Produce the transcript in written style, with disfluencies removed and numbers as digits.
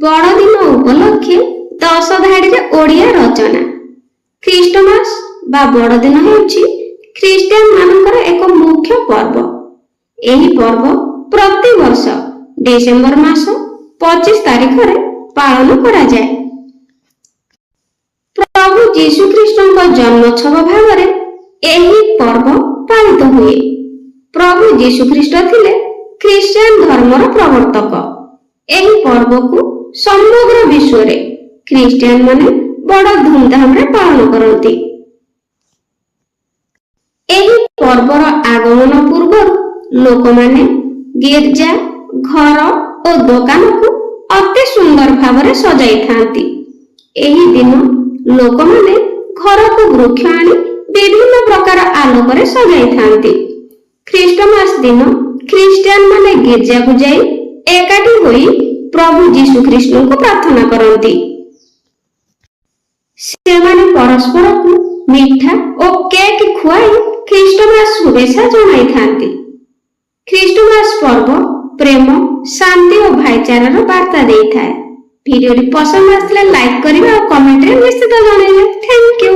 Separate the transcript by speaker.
Speaker 1: ବଡ଼ଦିନ ଉପଲକ୍ଷେ 10 ଧାଡ଼ିରେ ଓଡ଼ିଆ ରଚନା। ଖ୍ରୀଷ୍ଟମାସ ବା ବଡ଼ଦିନ ହେଉଛି ଖ୍ରୀଷ୍ଟିଆନ ମାନଙ୍କର ଏକ ମୁଖ୍ୟ ପର୍ବ। ଏହି ପର୍ବ ପ୍ରତିବର୍ଷ ଡିସେମ୍ବର ମାସ 25 ତାରିଖରେ ପାଳନ କରାଯାଏ। ପ୍ରଭୁ ଯୀଶୁଖ୍ରୀଷ୍ଟଙ୍କ ଜନ୍ମୋତ୍ସବ ଭାବରେ ଏହି ପର୍ବ ପାଳିତ ହୁଏ। ପ୍ରଭୁ ଯୀଶୁଖ୍ରୀଷ୍ଟ ଥିଲେ ଖ୍ରୀଷ୍ଟିଆନ ଧର୍ମର ପ୍ରବର୍ତ୍ତକ। ଏହି ପର୍ବକୁ ସମଗ୍ର ବିଶ୍ୱରେ ଖ୍ରୀଷ୍ଟିଆନ ମାନେ ବଡ଼ ଧୁମଧାମରେ ପାଳନ କରନ୍ତି। ଏହି ପର୍ବର ଆଗମନ ପୂର୍ବରୁ ଲୋକମାନେ ଗିର୍ଜା, ଘର ଓ ଦୋକାନକୁ ଅତି ସୁନ୍ଦର ଭାବରେ ସଜାଇଥାନ୍ତି। ଏହି ଦିନ ଲୋକମାନେ ଘରକୁ ବୃକ୍ଷ ଆଣି ବିଭିନ୍ନ ପ୍ରକାର ଆଲୋକରେ ସଜାଇଥାନ୍ତି। ଖ୍ରୀଷ୍ଟମାସ ଦିନ ଖ୍ରୀଷ୍ଟିଆନ ମାନେ ଗିର୍ଜାକୁ ଯାଇ ଏକାଠି ହୋଇ ପ୍ରଭୁ ଯୀଶୁଖ୍ରୀଷ୍ଟଙ୍କୁ ପ୍ରାର୍ଥନା କରନ୍ତି। ସେମାନେ ପରସ୍ପରକୁ ମିଠା ଓ କେକ୍ ଖୁଆଇ ଖ୍ରୀଷ୍ଟମାସ ଶୁଭେଚ୍ଛା ଜଣାଇଥାନ୍ତି। ଖ୍ରୀଷ୍ଟମାସ ପର୍ବ ପ୍ରେମ, ଶାନ୍ତି ଓ ଭାଇଚାରାର ବାର୍ତ୍ତା ଦେଇଥାଏ। ଭିଡ଼ିଓଟି ପସନ୍ଦ ଆସିଲେ ଲାଇକ୍ କରିବା ଓ କମେଣ୍ଟରେ ନିଶ୍ଚିତ ଜଣାଇବେ। Thank you.